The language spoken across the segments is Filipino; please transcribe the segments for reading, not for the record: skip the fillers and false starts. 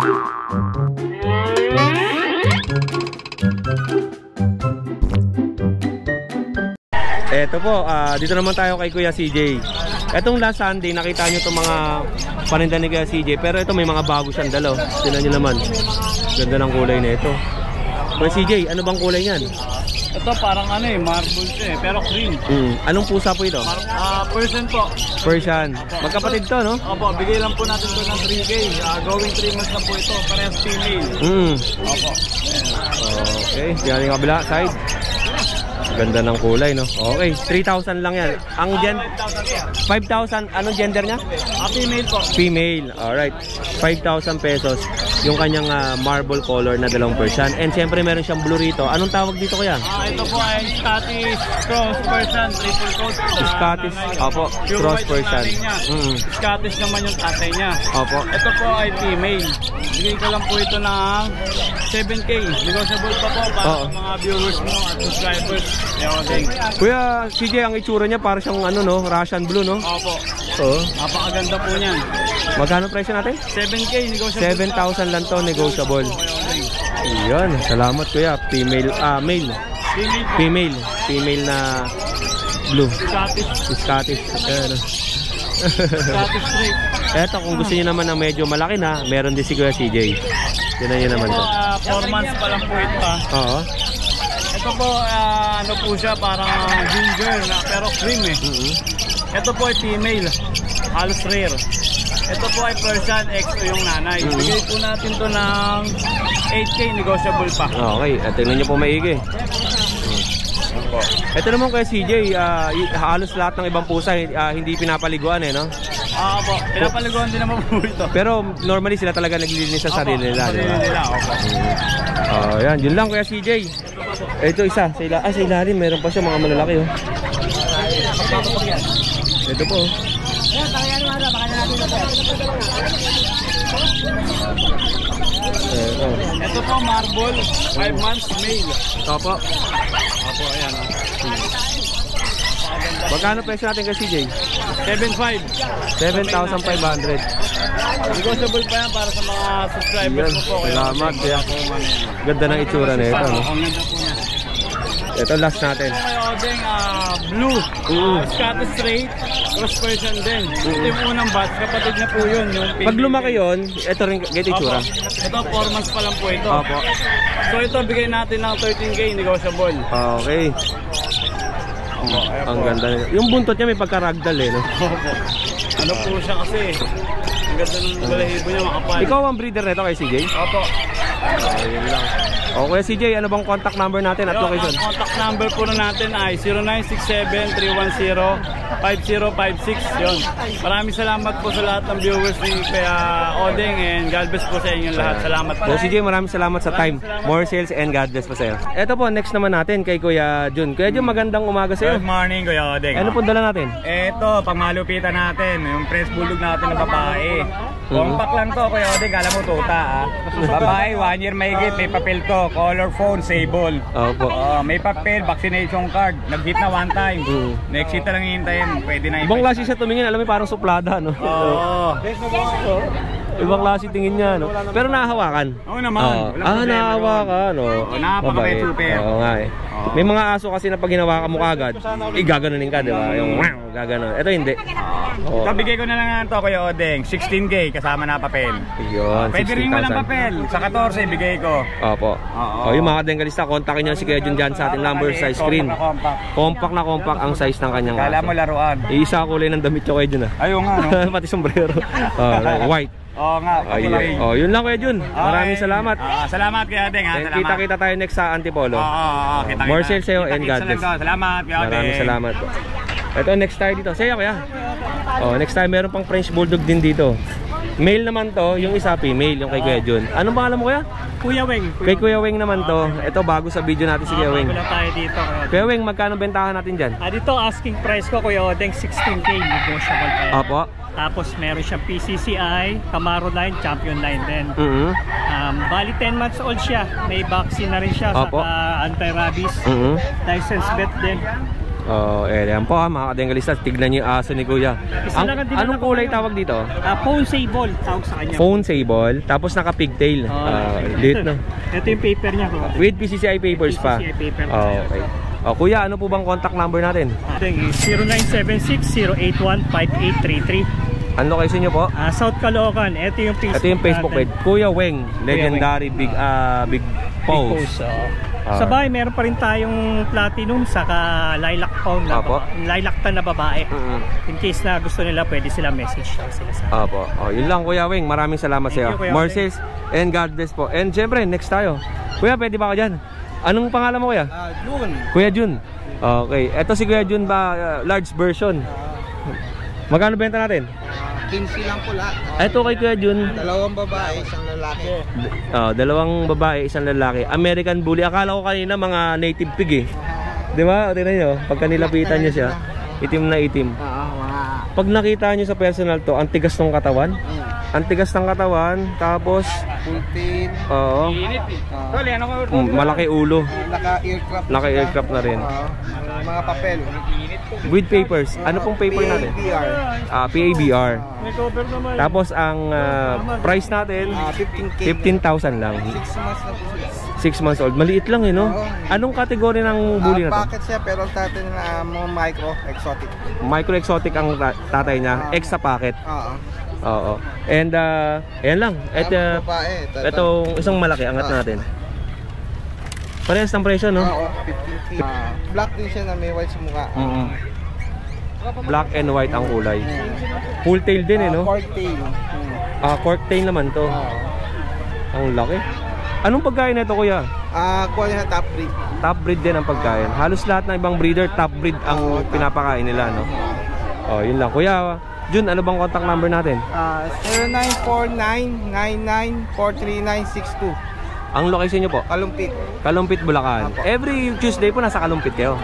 Eto po, dito naman tayo kay Kuya CJ. Etong last Sunday, nakita nyo itong mga paninda ni Kuya CJ. Pero ito may mga bago siyang dalo. Tingnan nyo naman. Ganda ng kulay na ito. Kuya CJ, ano bang kulay niyan? Ito parang ano marble siya pero cream. Anong pusa po ito? Persian po. Persian. Magkapatid to, no? Opo, bigay lang po natin ito ng 3K. Going 3 months na po ito. Parehas female. Opo. Okay, yan yung kabila, side. Ganda ng kulay, no? Okay, 3,000 lang yan. Ang 5,000, anong gender niya? Female po. Female, alright. 5,000 pesos yung kanyang marble color na dalawang Persian. And siyempre meron siyang blue rito. Anong tawag dito kuya? Ito po ay Scottish Cross Persian triple coat. Scottish, opo, Cross Persian. Scottish naman yung tatay niya. Opo. Ito po ay female. Bigay ko lang po ito ng 7K. Negotiable pa po para sa mga viewers mo at subscribers. Kuya CJ, ang itsura niya para siyang ano, no? Russian blue, no? Opo. Oo. Napakaganda po niyan. Magkano presyo natin? 7K, negotiable. 7,000 lang to, negotiable. Iyan, salamat kuya. Female, male. Female na blue. Scottish. Scottish straight. Eto, kung gusto niyo naman ng medyo malaki na, meron din si Kuya CJ. Tignan niyo naman to. 4 months pa lang po ito. Oo. Ito po, ano po siya, parang ginger na pero cream eh. Ito po ay female, halos rare. Ito po ay Persian X2 yung nanay. Bigay po natin to ng 8K, negotiable pa. Okay, tingnan niyo po maigi. Ito naman kay CJ, halos lahat ng ibang pusa hindi pinapaliguan eh, no? Opo, pinapaliguan din naman po ito. Pero normally sila talaga naglilinis sa sarili nila, di ba? Yan, yun lang Kuya CJ. Ito isa, sa ilalim meron pa siya mga malalaki, oh. Ito po. Ito po marble, 5 months male. Opo. Opo, ayan. Magkano presyo natin kay CJ? 7,500. 7,500. Negotiable pa yan para sa mga subscribers mo po. Salamat. Ganda ng itsura na ito, no? Ang ganda po niya. Ito last natin. Ito blue, Scottish straight, cross Persian din. Ito yung unang batch, kapatid na po yun. Pag lumaki yun, ito rin ganito itsura. Ito 4 months pa lang po ito. Opo. So ito bigay natin ng 13K, negotiable. Okay. Ang ganda nito. Yung buntot niya may pagka-ragdoll eh, no? Opo. Ano po siya kasi, ang ganda ng balahibo niya, makapal. Ikaw ang breeder nito kay CJ? Opo. Yun lang. Okay CJ, ano bang contact number natin at location? Ang contact number po natin ay 0967-310-5056. Yun. Maraming salamat po sa lahat ng viewers ni Kuya Odeng, and God bless po sa inyong lahat. Salamat po. So CJ, maraming salamat sa time. More sales and God bless po sa iyo. Ito po, next naman natin kay Kuya Jun. Kuya Jun, magandang umaga sa iyo. Good morning Kuya Odeng. Ano po dala natin? Ito, pangmalupitan natin, yung press bulldog natin na babae. Compact lang to Kuya Odeng, kala mo tuta Babae, 1 year mahigit, may papel to, color phone, sable. Opo. May papel, vaccination card, nag-hit na 1 time. Next hit na lang hintayin, pwede na ibang klase siya tumingin, alam mo parang suplada, no? Oo. Ibang klase tingin niya, no? Pero nahahawakan. Oo naman. Nahahawakan, no? Napakabait super. Oo nga eh. May mga aso kasi na pag hinawakan mo kagad, gaganunin ka, di ba? Yung gaganon. Ito hindi. So bigay ko na lang ito Kuya Odeng, 16K kasama na papel. Yun, pwede rin walang papel. Sa 14 bigay ko. Opo. Yung mga kadengkalista, kontakin nyo si Kuya Jun dyan sa ating number sa screen. Compact na compact ang size ng kanyang aso. Kala mo laruan. Isa kulay ng damit nyo Kuya Jun, Ayun nga, no? Pati sombrero. White. Oo nga. Yun lang Kuya Jun. Maraming salamat. Salamat Kuya Odeng. Kita-kita tayo next sa Antipolo. Kita-kita. More sales sa'yo and God bless. Salamat Kuya Odeng. Maraming salamat po. Ito next tayo dito. Saya Kuya. Next time meron pang French Bulldog din dito. Male naman to, yung isa female, yung kay Kuya Jun. Anong pangalan mo Kuya? Kuya Weng. Kay Kuya Weng naman to. Ito bago sa video natin si Kuya Weng. Bago lang tayo dito. Kuya Weng, magkano bentahan natin dyan? Dito asking price ko Kuya Odeng 16K, negotiable pa yan. Opo. Tapos meron siyang PCCI, Camaro line, Champion line din. Bali 10 months old siya. May vaccine na rin siya sa anti-rabies. License vet din. Oh, yan po mga kadengalista. Tignan niyo yung aso ni Kuya. Anong kulay tawag dito? Phone sable, tawag sa kanya. Phone sable, tapos naka-pigtail. Lit na. Ito yung paper niya. With PCCI papers pa. PCCI paper. Okay. Kuya, ano po bang contact number natin? 0976-081-5833. Ano location nyo po? South Caloocan. Ito yung Facebook. Ito yung Facebook page. Kuya Weng, legendary big post. Sa bahay, meron pa rin tayong platinum saka lilac phone na lilac tan na babae. In case na gusto nila, pwede sila message sila sa. Opo. Yun lang Kuya Weng. Maraming salamat sa iyo. More sales and God bless po. And syempre, next tayo. Kuya, pwede ba ako dyan? Anong pangalan mo Kuya? Jun. Kuya Jun. Okay. Ito si Kuya Jun ba large version? Magkano benta natin? 15 lang po lahat. Ito kay Kuya Jun. Dalawang babae, isang lalaki. Dalawang babae, isang lalaki. American Bully. Akala ko kanina mga native pig eh. Di ba? Tingnan nyo. Pagka nilapitan nyo siya, itim na itim. Pag nakita nyo sa personal to, ang tigas ng katawan. Ang tigas ng katawan. Tapos, Pulpin. oo. Malaki ulo. Naka-aircraft. Naka-aircraft na rin. Mga papel. With papers. Ano pong paper natin? PABR. May cover naman. Tapos ang price natin 15K. 15,000 lang. 6 months na po siya. 6 months old. Maliit lang eh, no? Anong kategory ng bully na to? Packet siya pero tatay na mga micro exotic. Micro exotic ang tatay niya. Extra packet. Oo. And ayan lang. Itong isang malaki angat natin. Parehas ng presyo, no? Oo, 15K. Black din siya na may white sa mukha. Black and white ang kulay. Full tail din eh, no? Cork tail. Cork tail naman to. Ang laki. Anong pagkain nito Kuya? Kuha niya top breed. Top breed din ang pagkain. Halos lahat ng ibang breeder top breed ang pinapakain nila, no? Yun lang. Kuya Jun, ano bang contact number natin? 0949-99-43962. Ang location nyo po? Kalumpit. Kalumpit, Bulacan. Every Tuesday po nasa Kalumpit kayo?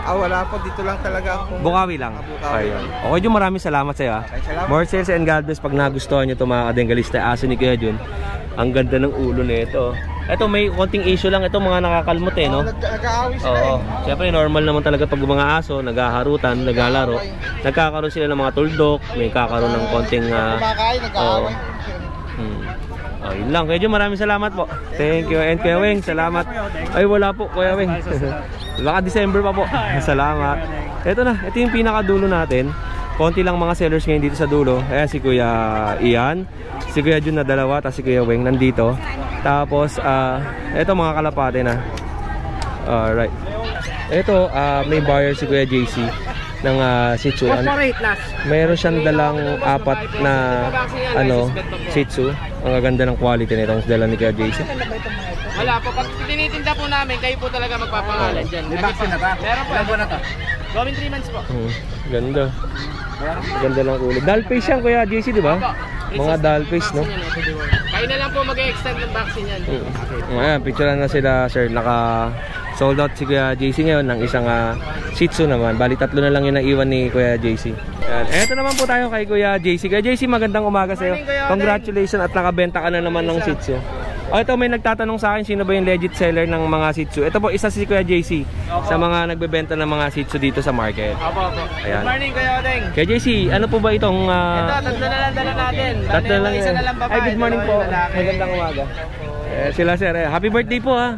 Wala po. Dito lang talaga ako. Bukawi lang? Bukawi. Ayun. Okay Jun, maraming salamat sa iyo. Okay, salamat. More sales and God bless. Pag nagustuhan nyo ito mga kadengalista, aso ni Kuya Jun. Ang ganda ng ulo nito. Ito may konting issue lang. Ito mga nakakalmot eh, no? Nag-aaway sila Oo. Siyempre normal naman talaga pag mga aso, naghaharutan, naglalaro. Nagkakaroon sila ng mga tuldok, may kakaroon ng konting kumakain, nag-aaway. Yun lang. Kuya Jun, maraming salamat po. Thank you. And Kuya Weng, salamat. Ay, wala po, Kuya Weng. Baka December pa po. Salamat. Ito na. Ito yung pinakadulo natin. Konti lang mga sellers ngayon dito sa dulo. Ayan si Kuya Ian, si Kuya Jun na dalawa, tapos si Kuya Weng nandito. Tapos, ito mga kalapate na. Alright. Ito, may buyer si Kuya JC ng Shih Tzu. Mayroon siyang dalang 4 na Shih Tzu. Ang gaganda ng quality nitong dala ni Kuya JC. Wala po, pag tinitinda po namin, kayo po talaga magpapangalan dyan. May vaccine na ba? Meron po. Ilang buwan na to? Going 3 months po. Ganda. Ganda ng ulo. Doll face yan Kuya JC, di ba? Mga doll face, no? Kayo na lang po mag-extend ng vaccine yan. Ayan, picture na sila sir. Naka sold out si Kuya JC ngayon ng isang Shih Tzu naman. Bali 3 na lang yung naiwan ni Kuya JC. Ayan. Eto naman po tayo kay Kuya JC. Kuya JC, magandang umaga sa iyo. Congratulations at nakabenta ka na naman ng Shih Tzu. Ito may nagtatanong sa akin sino ba yung legit seller ng mga Shih Tzu. Ito po isa si Kuya JC sa mga nagbebenta ng mga Shih Tzu dito sa market. Opo. Ayan. Good morning Kuya Odeng. Kuya JC, ano po ba itong Ito, 3 na lang dala natin. Tatlo lang isa na lang babae. Ay, good morning po. Lalaki. Magandang umaga. Sila sir, happy birthday po ha.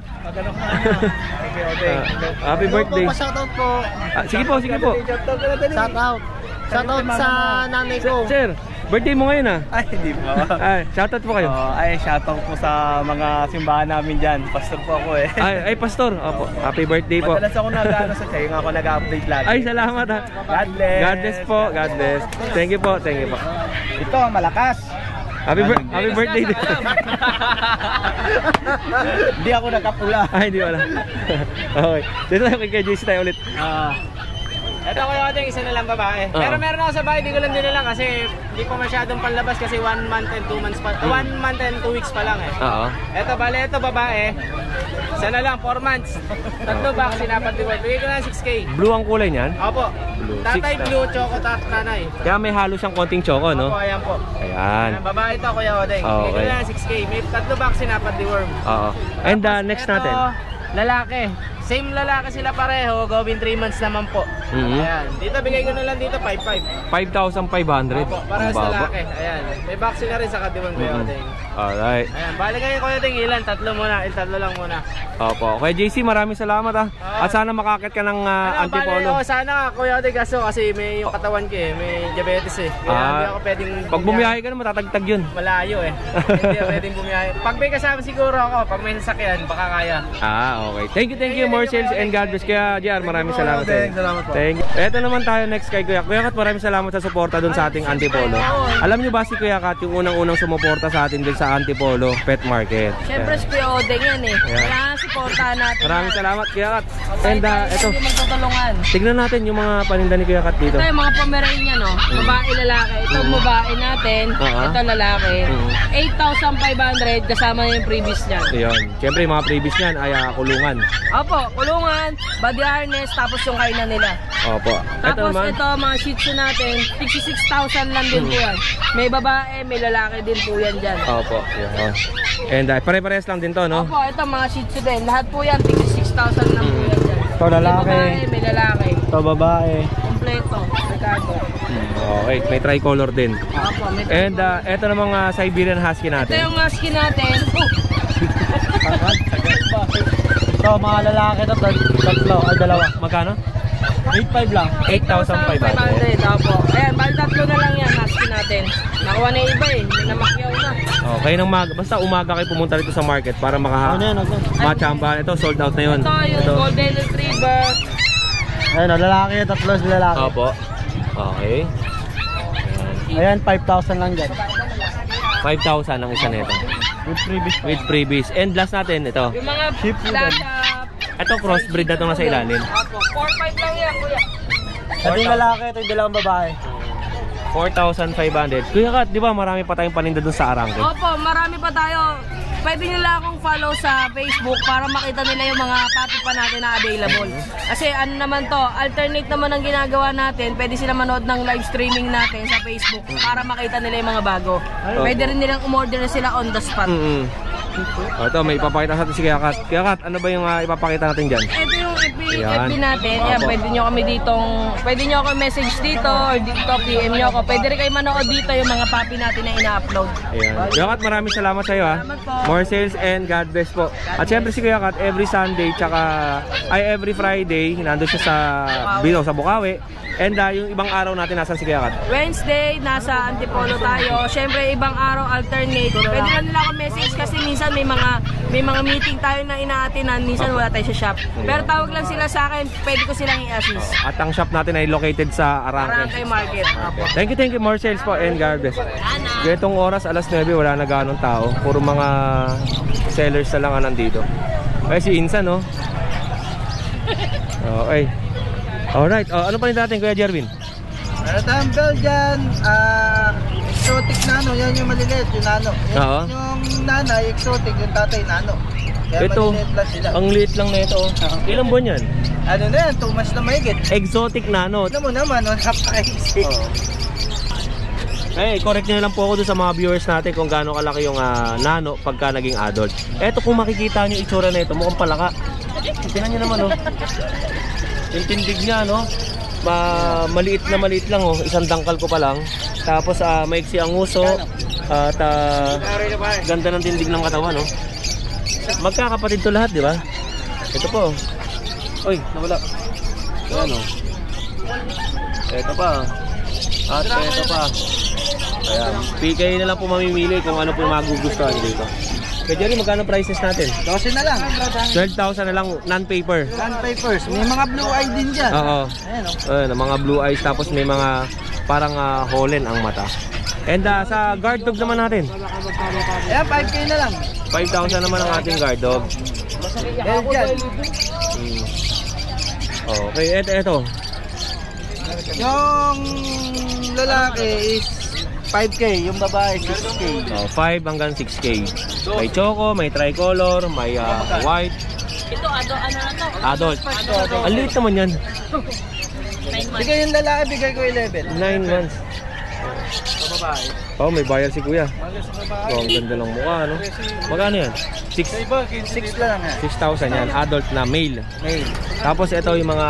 Happy birthday. Shoutout po. Sige po. Shoutout. Shoutout sa nanay ko. Sir, birthday mo ngayon ha. Ay, hindi po. Shoutout po kayo. Shoutout po sa mga simbahan namin dyan. Pastor po ako eh. Ay, pastor. Opo. Happy birthday po. Madalas ako nag-ano sa sa'yo, ako nag-update lagi. Ay, salamat ha. God bless. God bless po. God bless. Thank you po. Ito, malakas. Happy birthday din. Hindi ako nagkapula. Ay, hindi wala. Okay. Dito tayo kay JC tayo ulit. Ito Kuya Odeng, isa na lang babae. Pero meron ako sa bahay, di ko lang din na lang kasi hindi pa masyadong panlabas kasi 1 month and 2 months pa. 1 month and 2 weeks pa lang eh. Oo. Ito babae. Isa na lang, 4 months. 3 vaccine, 4 reward. Bigay ko na 6K. Blue ang kulay niyan? Opo. Blue. Tatay 6 blue, choco nanay. Kaya may halo siyang konting choco, no? Opo, ayan po. Ayan. Babae ito Kuya Odeng. Bigay ko Okay. na 6K. May 3 vaccine, 4 deworm. Oo. And next natin. Lalaki. Same lalaki sila pareho, going 3 months naman po. Ayan. Dito bigay ko na lang dito 5,500. 5,500. Opo, parehas Ang baba. lalaki. Ayan. May vaccine na rin sa kadiwan ko yung Alright. Ayan, bali kayo Kuya Ting, ilan? Tatlo lang muna. Opo. Kaya JC, maraming salamat ah. At sana makakit ka ng antipolo. Sana nga Kuya Ting, kasi may yung katawan ko may diabetes Kaya hindi ako pwedeng Pag bumiyahe ka na, matatagtag yun. malayo Hindi ako pwedeng bumiyahe. Pag may kasama siguro ako, pag may sasakyan, baka kaya. Okay. Thank you, more sales and God bless. Kaya JR, maraming salamat sa iyo. Salamat po. Thank you. Eto naman tayo next kay Kuya. Kuya Kat, maraming salamat sa suporta dun sa ating antipolo. Alam nyo ba si Kuya Kat, yung unang-unang sumuporta sa atin din sa antipolo pet market. Siyempre, si Kuya Odeng yan Ayan. Kaya supportahan natin. Maraming salamat Kuya Kat. And eto, Hindi magtutulungan. tignan natin yung mga paninda ni Kuya Kat dito. Ito yung mga Pomeranian, no? Babae, lalaki. Ito babae natin. Ito lalaki. 8,500 kasama na yung previous niyan. Ayun. Siyempre, yung mga previous niyan ay kulungan. Opo, kulungan, body harness, tapos yung kainan nila. Opo. Ito Tapos naman. ito, mga shih tzu natin, 66,000 lang din po yan. May babae, may lalaki din po yan dyan. Opo. Yun. And pare-parehas lang din to, no? Opo, ito mga shih tzu din. Lahat po yan, 66,000 lang po yan dyan. Ito lalaki. May babae, may lalaki. Ito babae. Kompleto, Ricardo. Okay, may tricolor din. Opo, may And ito na mga Siberian Husky ito natin. yung husky natin. Ito mga lalaki ito, tatlo, ay dalawa. Magkano? 8,500 lang. 8,500. Opo. Ayan, bali tatlo na lang yan, husky natin. Nakuha na yung iba may namakyaw na. Okay, basta umaga kayo pumunta rito sa market para Ano yan, ano? makachambahan. Ito, sold out na yun. Ito yung golden retriever. Ayun, lalaki, tatlo sila lalaki. Opo. Okay. Ayan, 5,000 lang dyan. 5,000 ang isa nito. With previous. With freebies. And last natin, ito. Yung mga Sheep lasa. Ito, crossbreed na ito nasa ilalim. Opo, 4-5 lang yan, kuya. Ito yung lalaki, ito yung dalawang babae. 4,500. Kuya Kat, di ba marami pa tayong paninda dun sa Arangke? Opo, marami pa tayo. Pwede nila akong follow sa Facebook para makita nila yung mga puppy pa natin na available. Kasi ano naman to, alternate naman ang ginagawa natin. Pwede sila manood ng live streaming natin sa Facebook para makita nila yung mga bago. Pwede rin nilang umorder na sila on the spot. Ito, may ipapakita sa atin si Kuya Kat. Kuya Kat, ano ba yung ipapakita natin dyan? Ito yung Ayan. FB natin. Yan, pwede nyo kami ditong, pwede nyo ako message dito or dito PM nyo ako. Pwede rin kayo manood dito yung mga puppy natin na ina-upload. Ayan. Kuya Kat, maraming salamat sa iyo ha. Salamat po. More sales and God bless po. At syempre si Kuya Kat, every Sunday every Friday, nandun siya sa sa Bukawi. And yung ibang araw natin nasan si Kuya Kat? Wednesday, nasa Antipolo tayo. Siyempre, ibang araw alternate. Pwede na nila ako message kasi minsan may mga meeting tayo na inaatinan. Minsan wala tayo sa shop. Pero tawag lang sila sa akin, pwede ko silang i-assist. At ang shop natin ay located sa Arangke. Arangke Market. Apo. Thank you. More sales po and God bless. Ganitong oras, alas 9, wala na ganong tao. Puro mga sellers na lang ang nandito. Ay, si Insan, no? Okay. Alright. Ano pa rin natin, Kuya Jerwin? Ito ang Belgian, exotic nano, yan yung maliliit, yung nano. Oo. Yung nanay, exotic, yung tatay, nano. Kaya Ito, maliliit lang sila. ang liit lang na ito. Ilang buwan yan? Ano na yan, 2 months na mahigit. Exotic nano. Ano mo naman, napaka-easy. Correct nyo lang po ako dun sa mga viewers natin kung gaano kalaki yung nano pagka naging adult. Eto, kung makikita nyo yung itsura na ito, mukhang palaka. Tingnan nyo naman, oh. Yung tindig niya, no? Maliit lang, oh. Isang dangkal ko pa lang. Tapos, maiksi ang uso. At ganda ng tindig ng katawan, no? Magkakapatid to lahat, di ba? Ito po. Uy, nawala. Ayan, oh. Ito pa. At ito pa. Ayan. PK na lang po mamimili kung ano po yung magugustuhan dito. Kaya Jerry, magkano prices natin? 12 na lang. 12,000 na lang, non-paper. Non-papers. May mga blue eye din dyan. Oo. Ayan, Ayan, mga blue eyes, tapos may mga parang holen ang mata. And sa guard dog naman natin, Ayan, 5K na lang. 5,000 naman ang ating guard dog. Belgian. Okay, eto. Yung lalaki is 5K, yung babae 6K. 5 hanggang 6K. May choco, may tricolor, may white. Ito, ano na to? Adult. Ang liit naman yan. 9 months. Sige, yung lalaki, bigay ko 11. 9 months. babae. Oh, may bayar si kuya. Halos sa babae. Oh, ang ganda ng mukha, no? Magkano yan? 6 lang yan. 6,000 yan. Adult na male. Male. Tapos ito yung mga,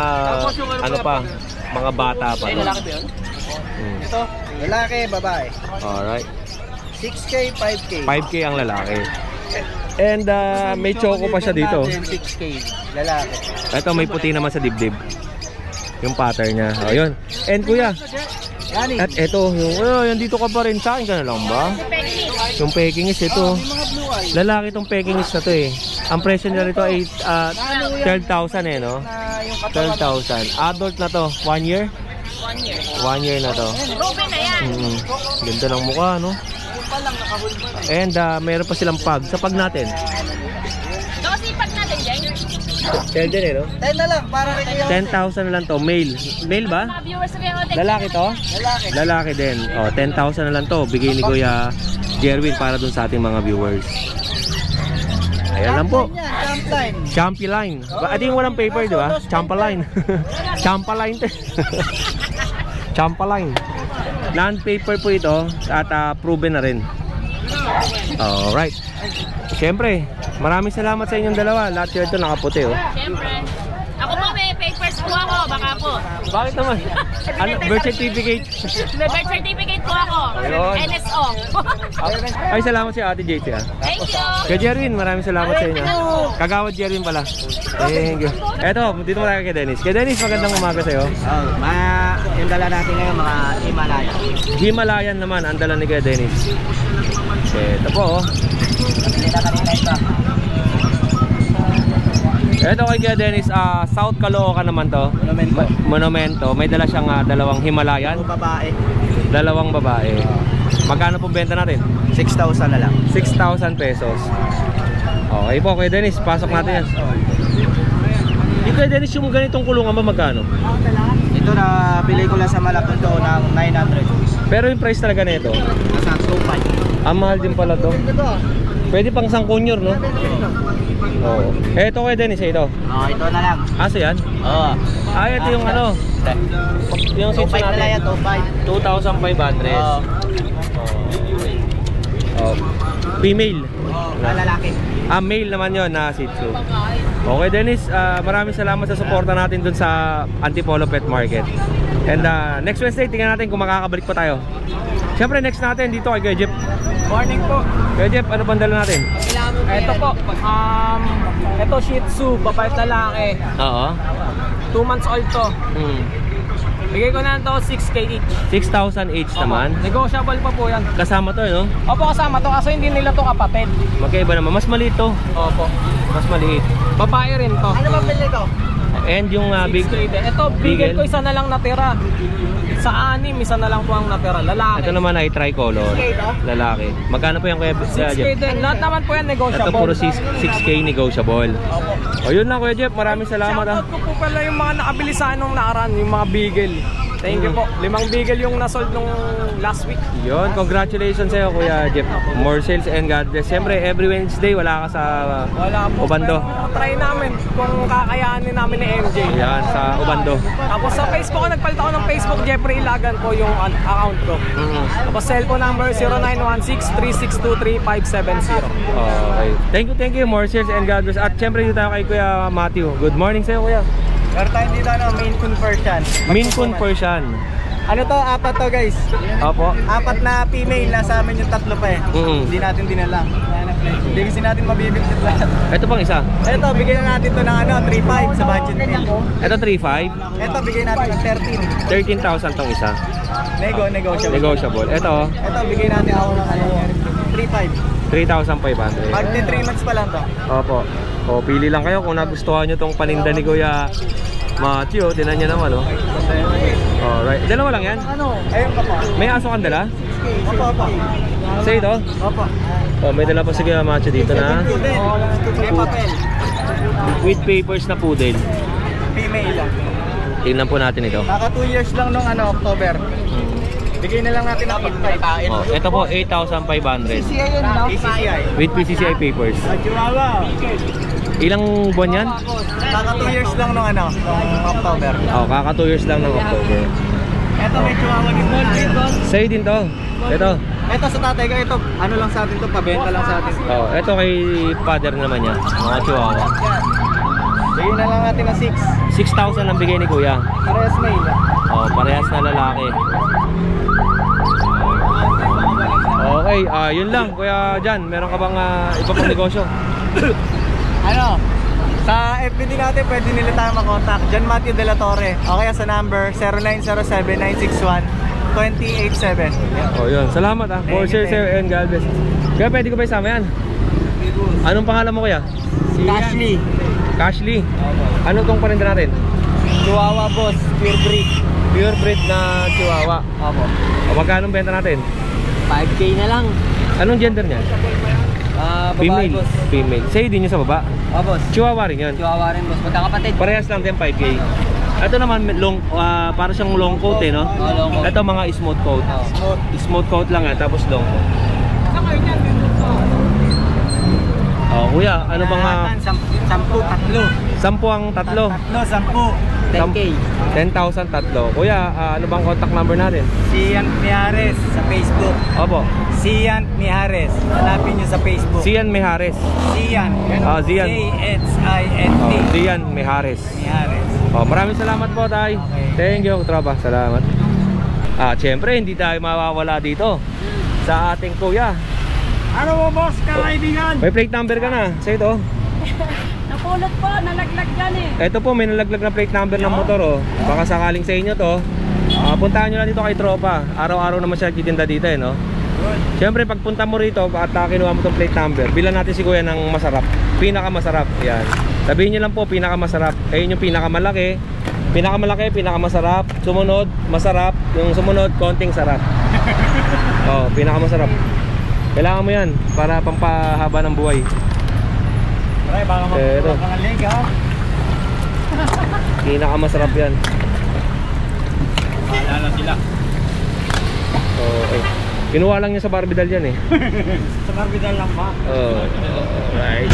ano pa, mga bata pa. No? Ito, lalaki, babae. Alright. 6K, 5K. 5K ang lalaki. And may choco pa siya dito. 6K, lalaki. Ito may puti naman sa dibdib. Yung pattern niya. O, yun. And kuya, Yani. at ito, yung dito ka pa rin. Sa akin ka na lang ba? Yung Pekingis, ito. Mga blue eye. Lalaki itong Pekingis na to eh. Ang presyo niya rito ay 12,000 eh, no? Na yung katawan. 12,000. Adult na to. 1 year? 1 year na to. Ruben na yan. Ganda ng mukha, no? And meron pa silang pag. Sa pag natin. Dosipat natin, Jay. 10 din eh, no? 10 na lang, para kay Kuya. 10,000 na lang to. Male. Male ba? Mga viewers na kayo. Lalaki to? Lalaki. Lalaki din. O, 10,000 na lang to. Bigay ni Kuya Jerwin para dun sa ating mga viewers. Ayan lang po. Champline. Champi line. Adi yung walang paper, di ba? Champa line. Champa line to. Champa line. Non-paper po ito at proven na rin. Alright. Siyempre, maraming salamat sa inyong dalawa. Lahat yun ito nakaputi, oh. Siyempre. Ako po may papers po ako, baka po. Bakit naman? Ano, birth certificate? May birth certificate po ako. Ayun. NSO. Ay, salamat si Ate JC, ah. Thank you. Kaya Jerwin, maraming salamat sa inyo. Kagawad Jerwin pala. Thank you. Eto, dito mo tayo kay Dennis. Kay Dennis, magandang umaga sa'yo. Yung dala natin ngayon, mga Himalaya. Himalayan naman, ang dala ni Kuya Dennis. Ito po, oh. Ito kay Kuya Dennis, South Caloocan naman to. Monumento. May dala siyang dalawang Himalayan. Babae. Dalawang babae. Magkano po benta natin? 6,000 na lang. 6,000 pesos. Okay po, Kuya Dennis, pasok natin yan. Yung Kuya Dennis, yung ganitong kulungan ba magkano? Ito na bili ko lang sa Malapundo ng 900. Pero yung price talaga nito, Nasa 2,500. ang mahal din pala to. Pwede pang sangkunyor, no? Oo. Eto Kuya Dennis, ito. Oh, ito na lang. Aso yan? Oo. Ito yung ano, yung sitso 2,500 na lang yan, natin. 2,500. 2,500. Oo. Oh. Female. Lalaki. Male naman yon na Shih Tzu. Okay Dennis, maraming salamat sa suporta natin dun sa Antipolo Pet Market. And next Wednesday, tingnan natin kung makakabalik pa tayo. Siyempre next natin dito kay Kuya Jeff. Morning po. Kuya Jeff, ano pang dala natin? Ito po. Ito Shih Tzu, babae at lalaki. Oo. 2 months old to. Bigay ko na to 6K each. 6,000 each naman. Negotiable pa po yan. Kasama to, no? Opo, kasama to kasi hindi nila to kapatid. Magkaiba naman. Mas maliit to. Opo. Mas maliit. Babae rin to. Ano ba bili ko? And yung big... 6K din. Ito, bigay ko isa na lang natira. Sa 6, isa na lang po ang natira. Lalaki. Ito naman ay tricolor. Lalaki. Magkano po yung Kuya 6K Jeff? din. Lahat naman po yan negotiable. Ito puro 6K negotiable. O yun lang Kuya Jeff. Maraming salamat. Shoutout ko po pala yung mga nakabili sa anong nakaraan, yung mga beagle. Thank you po. 5 beagle yung nasold nung last week. Yun, congratulations sa'yo Kuya Jeff. More sales and God bless. Siyempre, every Wednesday wala ka sa Wala po. Ubando. Pero try namin kung kakayanin namin ni MJ. Yan, sa Ubando. Tapos sa Facebook, nagpalit ako ng Facebook, Jeffrey Ilagan po yung account ko. Tapos cellphone number 0916-3623-570. Okay. Thank you. More sales and God bless. At siyempre dito tayo kay Kuya Matthew. Good morning sa'yo Kuya. Meron tayo dito Maine Coon Persian. Maine Coon Persian. Ano to? 4 to guys. Opo. 4 na female. Nasa amin yung 3 pa eh. Hindi natin dinala. Hindi kasi natin mabibigit lahat. Ito pang isa. Ito, bigyan na natin to ng 3,500 sa budget deal. Ito 3,500. Ito, bigyan natin ng 13,000 tong isa. negotiable. Negotiable. Ito, Ito, bigyan natin ako ng 3,500. 3,500. Magti 3 months pa lang to. Opo. O, pili lang kayo kung nagustuhan nyo tong paninda ni Kuya Matthew. Tinan nyo naman, oh. Alright. Dalawa lang yan? Ayun pa po. May aso kang dala? Opo. Sa ito? Opo. Oh, may dala pa si Kuya Matthew dito na May papel. with papers na poodle. Female lang. Tingnan po natin ito. Kaka 2 years lang nung October. Bigay na lang natin ng 8,500. Oh, ito po 8,500 PCCI yun, no? PCCI. with PCCI papers. Chihuahua. Ilang buwan yan? Kaka 2 years lang nung nung October. Oh, kaka 2 years lang ng October. Ito may chihuahua din po tayo. Sa'yo din to. Ito. Ito sa tatay ko, ito, ano lang sa atin to, pabenta lang sa atin. Oh, ito kay father naman niya. Mga chihuahua. Bigyan na lang natin ng 6,000 ang bigay ni kuya. Parehas male. Oh, parehas na lalaki. Okay, yun lang. Kuya Jan, meron ka bang iba pang negosyo? Ano? Sa FB din natin, pwede nila tayo makontak. John Matthew De La Torre. O kaya sa number 0907-961-287. Oh, yun. Salamat for Thank you, Sir and God bless. Kaya pwede ko ba isama yan? Anong pangalan mo kuya? Ashley. Ashley. Ano tong paninda natin? Chihuahua boss, pure breed. Pure breed na chihuahua. Opo. O, magkano benta natin? 5K na lang. Anong gender niya? Babae boss. Female. Sa'yo din yung sa baba? Boss. Chihuahua rin yun. Chihuahua rin boss. Magkakapatid. Parehas lang din 5K. Ito naman para siyang long coat eh, no? long coat. Ito mga smooth coat. Smooth coat lang yan, tapos long coat. Oh, kuya, ano bang 10 tatlo. 10 ang tatlo? 10K. 10,000 tatlo. Kuya, ano bang contact number natin? Sian Mijares sa Facebook. Opo. Sian Mijares. Hanapin nyo sa Facebook. Zian Mijares. Sian. Zian. J-H-I-N-T. Zian Mijares. Mijares. Oh, maraming salamat po, tay. Thank you, tropa. Salamat. Siyempre, hindi tayo mawawala dito sa ating kuya. Ano mo boss, kaibigan? May plate number ka na. Sa ito. Napulot po, nalaglag dyan eh. Ito po, may nalaglag na plate number ng motor, oh. Baka sakaling sa inyo to. Puntahan nyo lang dito kay tropa. Araw-araw naman siya titinda dito, eh, no? Siyempre, pagpunta mo rito at kinuha mo itong plate number, bilan natin si kuya ng masarap. Pinakamasarap. Yan. Sabihin nyo lang po, pinakamasarap. Ayun yung pinakamalaki. Pinakamalaki, pinakamasarap. Sumunod, masarap. Yung sumunod, konting sarap. Oh, pinakamasarap. Kailangan mo yan para pampahaba ng buhay. Ay, baka Ito. magpapang leg, ha? Pinakamasarap yan. Wala sila. Okay. Kinuha lang niya sa Barbidal yan eh. Sa Barbidal lang ba? Oh, alright.